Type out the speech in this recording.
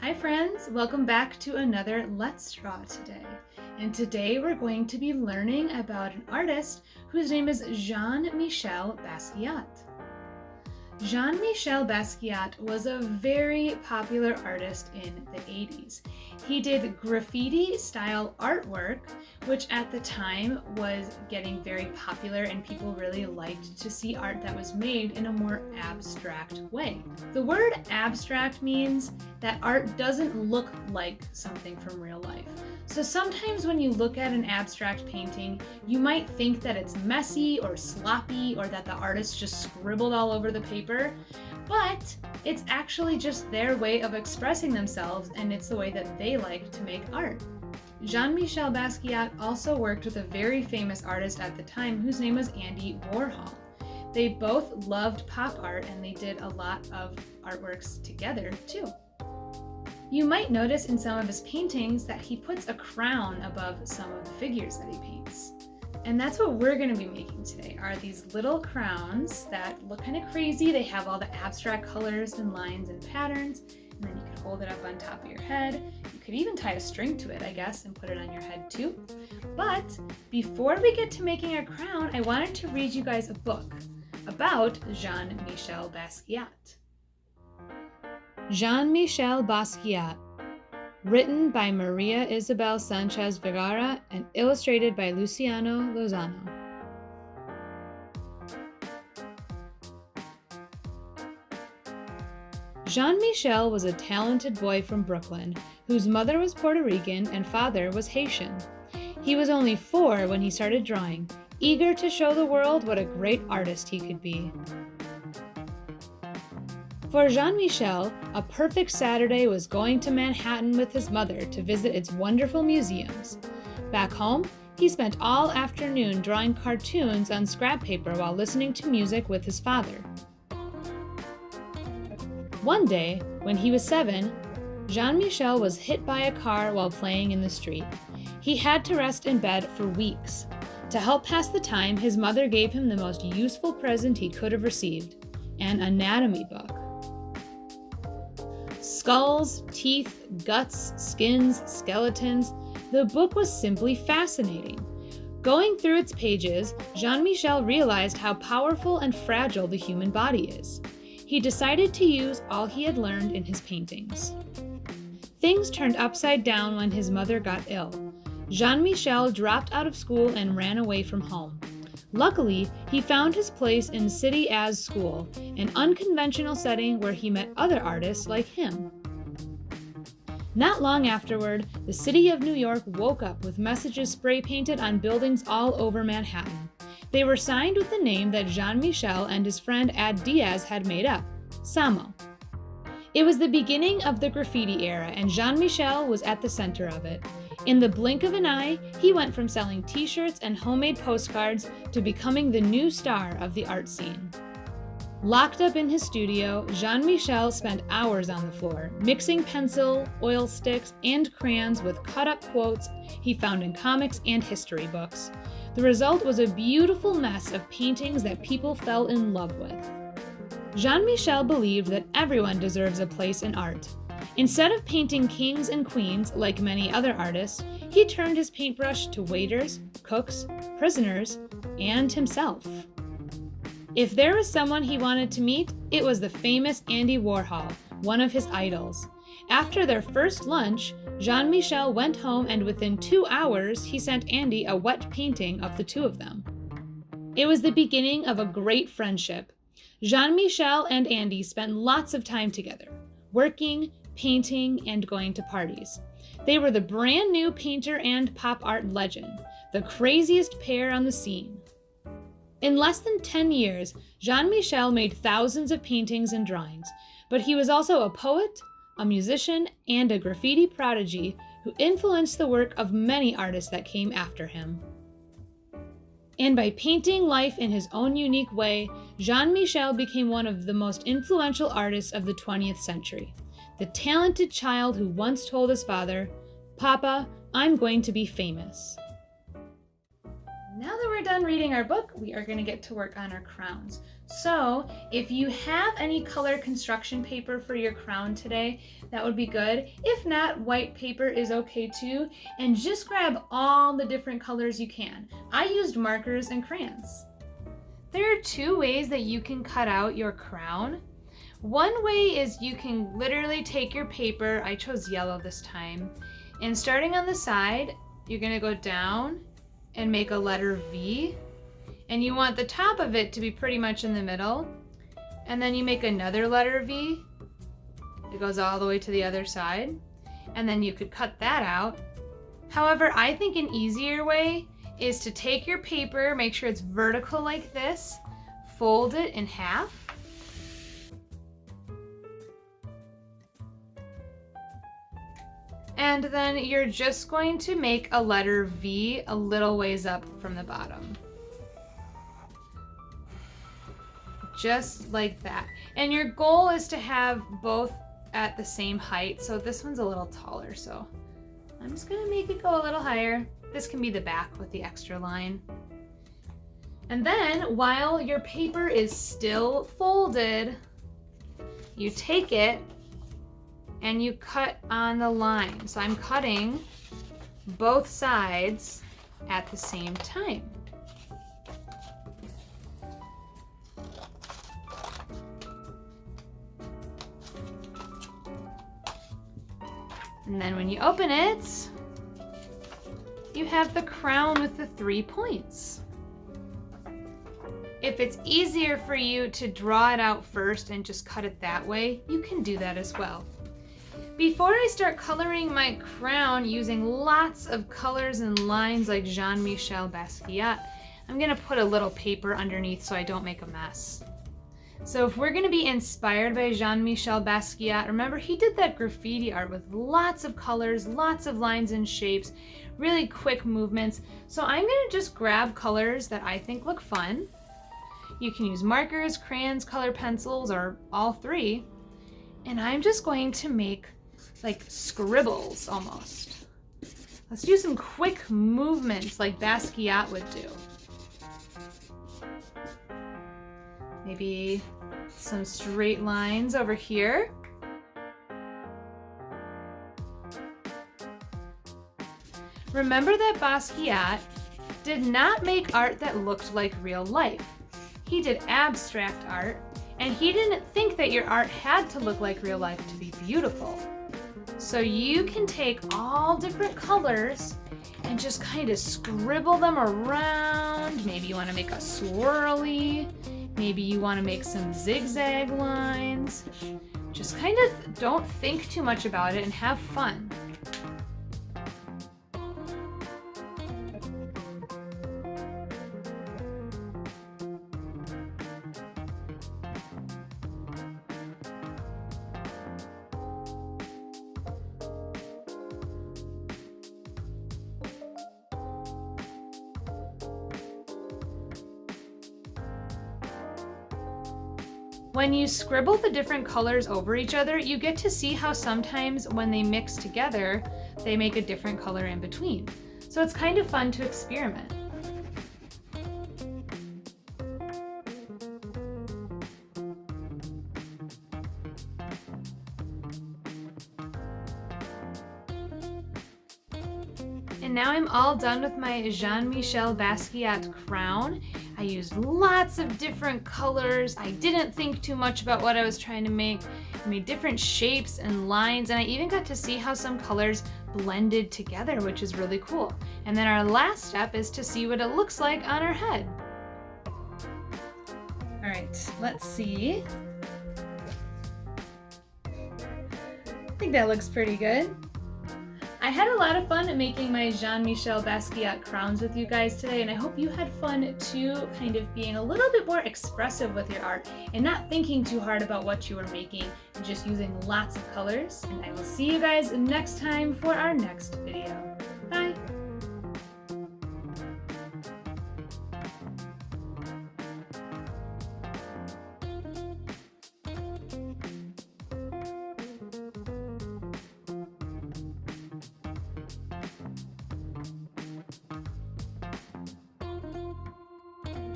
Hi friends, welcome back to another Let's Draw today. And today we're going to be learning about an artist whose name is Jean-Michel Basquiat. Jean-Michel Basquiat was a very popular artist in the 80s. He did graffiti-style artwork, which at the time was getting very popular and people really liked to see art that was made in a more abstract way. The word abstract means that art doesn't look like something from real life. So sometimes when you look at an abstract painting, you might think that it's messy or sloppy or that the artist just scribbled all over the paper, but it's actually just their way of expressing themselves, and it's the way that they like to make art. Jean-Michel Basquiat also worked with a very famous artist at the time whose name was Andy Warhol. They both loved pop art and they did a lot of artworks together too. You might notice in some of his paintings that he puts a crown above some of the figures that he paints. And that's what we're going to be making today, are these little crowns that look kind of crazy. They have all the abstract colors and lines and patterns, and then you can hold it up on top of your head. You could even tie a string to it, I guess, and put it on your head too. But before we get to making our crown, I wanted to read you guys a book about Jean-Michel Basquiat. Jean-Michel Basquiat, written by Maria Isabel Sanchez Vergara and illustrated by Luciano Lozano. Jean-Michel was a talented boy from Brooklyn, whose mother was Puerto Rican and father was Haitian. He was only 4 when he started drawing, eager to show the world what a great artist he could be. For Jean-Michel, a perfect Saturday was going to Manhattan with his mother to visit its wonderful museums. Back home, he spent all afternoon drawing cartoons on scrap paper while listening to music with his father. One day, when he was 7, Jean-Michel was hit by a car while playing in the street. He had to rest in bed for weeks. To help pass the time, his mother gave him the most useful present he could have received, an anatomy book. Skulls, teeth, guts, skins, skeletons, the book was simply fascinating. Going through its pages, Jean-Michel realized how powerful and fragile the human body is. He decided to use all he had learned in his paintings. Things turned upside down when his mother got ill. Jean-Michel dropped out of school and ran away from home. Luckily, he found his place in City As School, an unconventional setting where he met other artists like him. Not long afterward, the city of New York woke up with messages spray-painted on buildings all over Manhattan. They were signed with the name that Jean-Michel and his friend Ad Diaz had made up, Samo. It was the beginning of the graffiti era, and Jean-Michel was at the center of it. In the blink of an eye, he went from selling t-shirts and homemade postcards to becoming the new star of the art scene. Locked up in his studio, Jean-Michel spent hours on the floor, mixing pencil, oil sticks, and crayons with cut-up quotes he found in comics and history books. The result was a beautiful mess of paintings that people fell in love with. Jean-Michel believed that everyone deserves a place in art. Instead of painting kings and queens like many other artists, he turned his paintbrush to waiters, cooks, prisoners, and himself. If there was someone he wanted to meet, it was the famous Andy Warhol, one of his idols. After their first lunch, Jean-Michel went home and within 2 hours, he sent Andy a wet painting of the two of them. It was the beginning of a great friendship. Jean-Michel and Andy spent lots of time together, working, painting, and going to parties. They were the brand new painter and pop art legend, the craziest pair on the scene. In less than 10 years, Jean-Michel made thousands of paintings and drawings, but he was also a poet, a musician, and a graffiti prodigy who influenced the work of many artists that came after him. And by painting life in his own unique way, Jean-Michel became one of the most influential artists of the 20th century. The talented child who once told his father, "Papa, I'm going to be famous." Now that we're done reading our book, we are going to get to work on our crowns. So if you have any color construction paper for your crown today, that would be good. If not, white paper is okay too. And just grab all the different colors you can. I used markers and crayons. There are two ways that you can cut out your crown. One way is you can literally take your paper, I chose yellow this time, and starting on the side, you're going to go down and make a letter V. And you want the top of it to be pretty much in the middle. And then you make another letter V. It goes all the way to the other side. And then you could cut that out. However, I think an easier way is to take your paper, make sure it's vertical like this, fold it in half. And then you're just going to make a letter V a little ways up from the bottom. Just like that. And your goal is to have both at the same height. So this one's a little taller, so I'm just gonna make it go a little higher. This can be the back with the extra line. And then while your paper is still folded, you take it and you cut on the line. So I'm cutting both sides at the same time. And then when you open it, you have the crown with the 3 points. If it's easier for you to draw it out first and just cut it that way, you can do that as well. Before I start coloring my crown using lots of colors and lines like Jean-Michel Basquiat, I'm gonna put a little paper underneath so I don't make a mess. So if we're gonna be inspired by Jean-Michel Basquiat, remember he did that graffiti art with lots of colors, lots of lines and shapes, really quick movements. So I'm gonna just grab colors that I think look fun. You can use markers, crayons, color pencils, or all three. And I'm just going to make like scribbles almost. Let's do some quick movements like Basquiat would do. Maybe some straight lines over here. Remember that Basquiat did not make art that looked like real life. He did abstract art, and he didn't think that your art had to look like real life to be beautiful. So you can take all different colors and just kind of scribble them around. Maybe you want to make a swirly. Maybe you want to make some zigzag lines. Just kind of don't think too much about it and have fun. When you scribble the different colors over each other, you get to see how sometimes when they mix together, they make a different color in between. So it's kind of fun to experiment. And now I'm all done with my Jean-Michel Basquiat crown. I used lots of different colors. I didn't think too much about what I was trying to make. I made different shapes and lines, and I even got to see how some colors blended together, which is really cool. And then our last step is to see what it looks like on our head. All right, let's see. I think that looks pretty good. I had a lot of fun making my Jean-Michel Basquiat crowns with you guys today, and I hope you had fun too, kind of being a little bit more expressive with your art and not thinking too hard about what you were making and just using lots of colors. And I will see you guys next time for our next video.